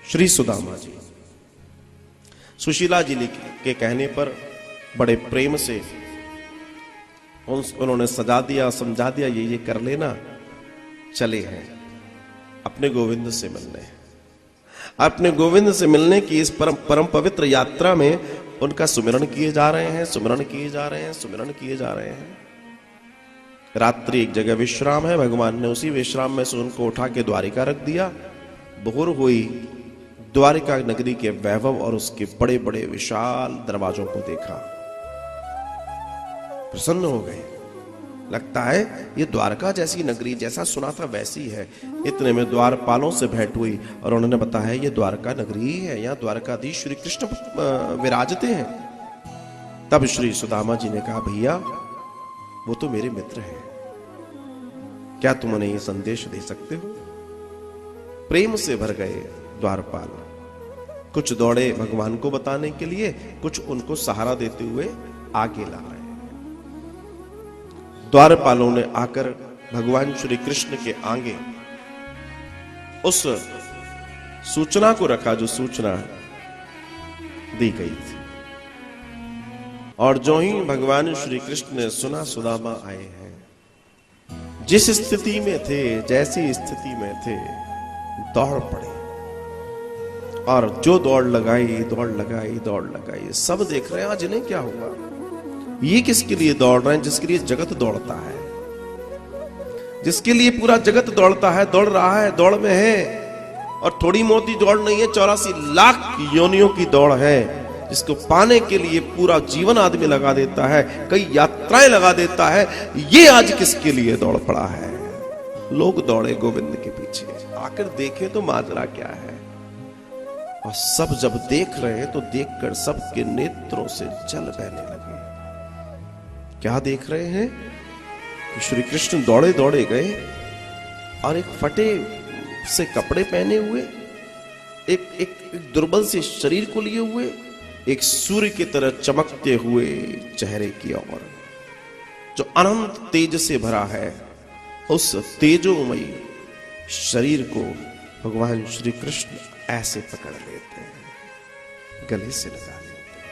श्री सुदामा जी सुशीला जी के कहने पर बड़े प्रेम से उन्होंने सजा दिया, समझा दिया, ये कर लेना, चले हैं अपने गोविंद से मिलने। अपने गोविंद से मिलने की इस परम पवित्र यात्रा में उनका सुमिरन किए जा रहे हैं, सुमिरन किए जा रहे हैं, सुमिरन किए जा रहे हैं। रात्रि एक जगह विश्राम है, भगवान ने उसी विश्राम में से उनको उठा के द्वारिका रख दिया। भोर हुई, द्वारिका नगरी के वैभव और उसके बड़े बड़े विशाल दरवाजों को देखा, प्रसन्न हो गए। लगता है ये द्वारका जैसी नगरी, जैसा सुना था वैसी है। इतने में द्वारपालों से भेंट हुई और उन्होंने बताया ये द्वारका नगरी ही है, यहाँ द्वारकाधीश श्री कृष्ण विराजते हैं। तब श्री सुदामा जी ने कहा, भैया वो तो मेरे मित्र हैं, क्या तुम उन्हें ये संदेश दे सकते हो? प्रेम से भर गए द्वारपाल। कुछ दौड़े भगवान को बताने के लिए, कुछ उनको सहारा देते हुए आगे ला रहे हैं। द्वारपालों ने आकर भगवान श्री कृष्ण के आगे उस सूचना को रखा जो सूचना दी गई थी। और जो ही भगवान श्री कृष्ण ने सुना सुदामा आए हैं, जिस स्थिति में थे, जैसी स्थिति में थे, दौड़ पड़े और जो दौड़ लगाई, दौड़ लगाई, दौड़ लगाई। सब देख रहे हैं आज इन्हें क्या हुआ, ये किसके लिए दौड़ रहे हैं? जिसके लिए जगत दौड़ता है, जिसके लिए पूरा जगत दौड़ता है, दौड़ रहा है, दौड़ में है। और थोड़ी मोटी दौड़ नहीं है, 84 लाख योनियों की दौड़ है, जिसको पाने के लिए पूरा जीवन आदमी लगा देता है, कई यात्राएं लगा देता है। ये आज किसके लिए दौड़ पड़ा है? लोग दौड़े गोविंद के पीछे, आकर देखे तो माजरा क्या है। और सब जब देख रहे हैं तो देखकर सबके नेत्रों से जल बहने लगे। क्या देख रहे हैं कि श्री कृष्ण दौड़े दौड़े गए और एक फटे से कपड़े पहने हुए, एक दुर्बल से शरीर को लिए हुए, एक सूर्य की तरह चमकते हुए चेहरे की ओर, जो अनंत तेज से भरा है, उस तेजोमयी शरीर को भगवान श्री कृष्ण ऐसे पकड़ लेते हैं, गले से लगा लेते हैं।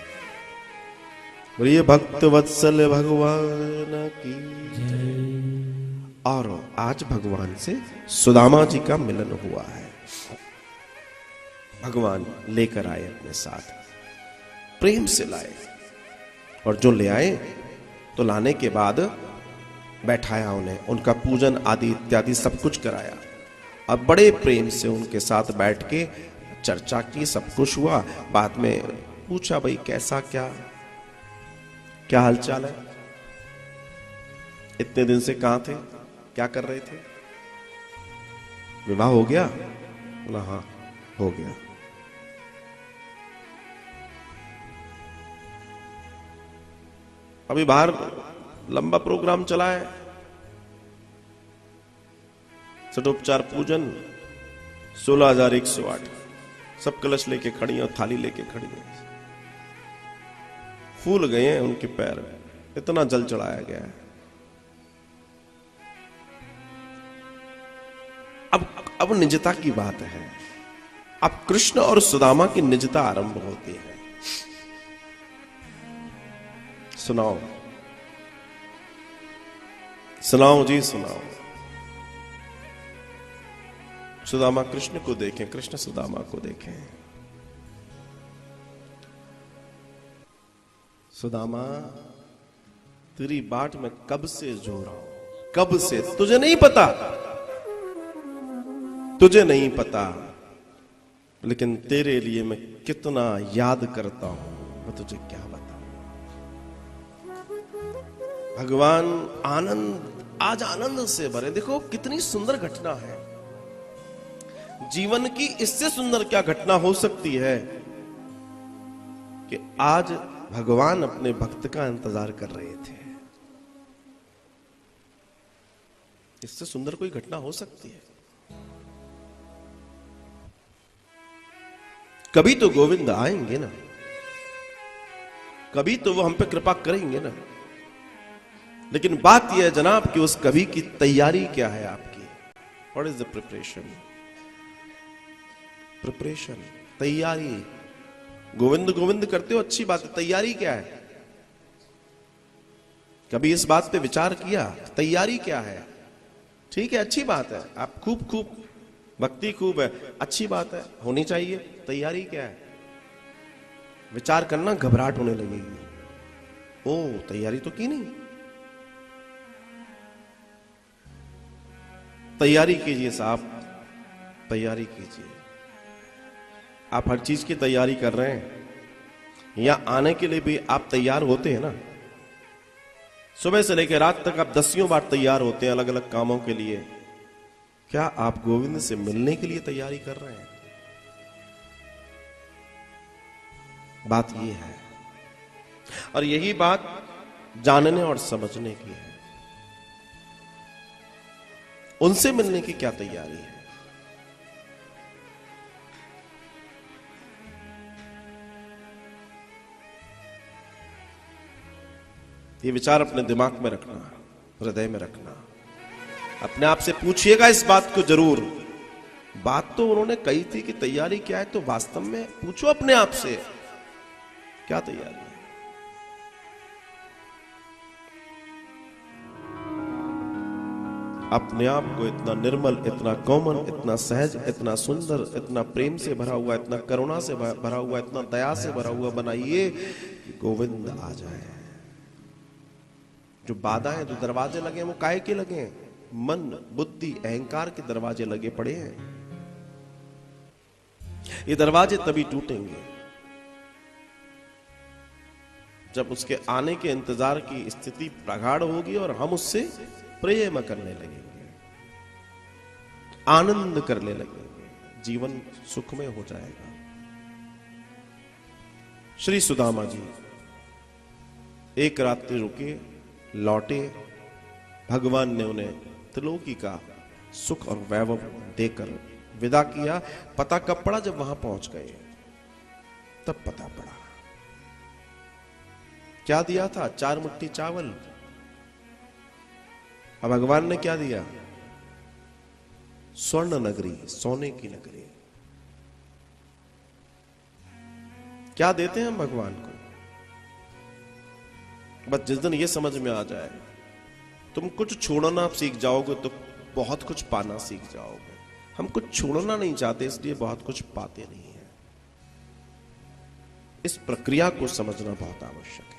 प्रिय भक्त वत्सल भगवान की। और आज भगवान से सुदामा जी का मिलन हुआ है। भगवान लेकर आए अपने साथ, प्रेम से लाए, और जो ले आए तो लाने के बाद बैठाया उन्हें, उनका पूजन आदि इत्यादि सब कुछ कराया। अब बड़े प्रेम से उनके साथ बैठ के चर्चा की, सब कुछ हुआ। बाद में पूछा, भाई कैसा, क्या हालचाल है, इतने दिन से कहां थे, क्या कर रहे थे, विवाह हो गया? बोला हाँ हो गया। अभी बाहर लंबा प्रोग्राम चला है, षडोपचार पूजन 16,108, सब कलश लेके खड़ी और थाली लेके खड़ी है। फूल गए हैं उनके पैर, इतना जल चढ़ाया गया है। अब निजता की बात है। अब कृष्ण और सुदामा की निजता आरंभ होती है। सुनाओ सुनाओ जी सुनाओ। सुदामा कृष्ण को देखें, कृष्ण सुदामा को देखें। सुदामा तेरी बाट में कब से जो रहा हूं, कब से, तुझे नहीं पता, तुझे नहीं पता, लेकिन तेरे लिए मैं कितना याद करता हूं, मैं तुझे क्या बताऊं। भगवान आनंद, आज आनंद से भरे। देखो कितनी सुंदर घटना है जीवन की, इससे सुंदर क्या घटना हो सकती है कि आज भगवान अपने भक्त का इंतजार कर रहे थे। इससे सुंदर कोई घटना हो सकती है? कभी तो गोविंद आएंगे ना, कभी तो वो हम पे कृपा करेंगे ना। लेकिन बात यह है जनाब कि उस कभी की तैयारी क्या है आपकी? What is the preparation? Preparation, तैयारी। गोविंद गोविंद करते हो, अच्छी बात है, तैयारी क्या है? कभी इस बात पे विचार किया तैयारी क्या है? ठीक है, अच्छी बात है, आप खूब खूब भक्ति खूब है, अच्छी बात है, होनी चाहिए। तैयारी क्या है? विचार करना, घबराहट होने लगेगी। ओ, तैयारी तो की नहीं। तैयारी कीजिए साहब, तैयारी कीजिए। आप हर चीज की तैयारी कर रहे हैं, या आने के लिए भी आप तैयार होते हैं ना? सुबह से लेकर रात तक आप दसियों बार तैयार होते हैं अलग अलग कामों के लिए। क्या आप गोविंद से मिलने के लिए तैयारी कर रहे हैं? बात यह है, और यही बात जानने और समझने की है। उनसे मिलने की क्या तैयारी है? ये विचार अपने दिमाग में रखना, हृदय में रखना। अपने आप से पूछिएगा इस बात को जरूर। बात तो उन्होंने कही थी कि तैयारी क्या है, तो वास्तव में पूछो अपने आप से, क्या तैयारी है? अपने आप को इतना निर्मल, इतना कोमल, इतना सहज, इतना सुंदर, इतना प्रेम से भरा हुआ, इतना करुणा से भरा हुआ, इतना दया से भरा हुआ बनाइए कि गोविंद आ जाए। जो बाधाएं, जो दरवाजे लगे हैं, वो काहे के लगे हैं? मन, बुद्धि, अहंकार के दरवाजे लगे पड़े हैं। ये दरवाजे तभी टूटेंगे जब उसके आने के इंतजार की स्थिति प्रगाढ़ होगी और हम उससे प्रेम करने लगेंगे, आनंद करने लगेंगे, जीवन सुखमय हो जाएगा। श्री सुदामा जी एक रात्रि रुके, लौटे। भगवान ने उन्हें त्रिलोकी का सुख और वैभव देकर विदा किया। पता कब पड़ा? जब वहां पहुंच गए तब पता पड़ा। क्या दिया था? 4 मुट्ठी चावल। अब भगवान ने क्या दिया? स्वर्ण नगरी, सोने की नगरी। क्या देते हैं हम भगवान को? बस जिस दिन ये समझ में आ जाए, तुम कुछ छोड़ना आप सीख जाओगे तो बहुत कुछ पाना सीख जाओगे। हम कुछ छोड़ना नहीं चाहते, इसलिए बहुत कुछ पाते नहीं है। इस प्रक्रिया को समझना बहुत आवश्यक है।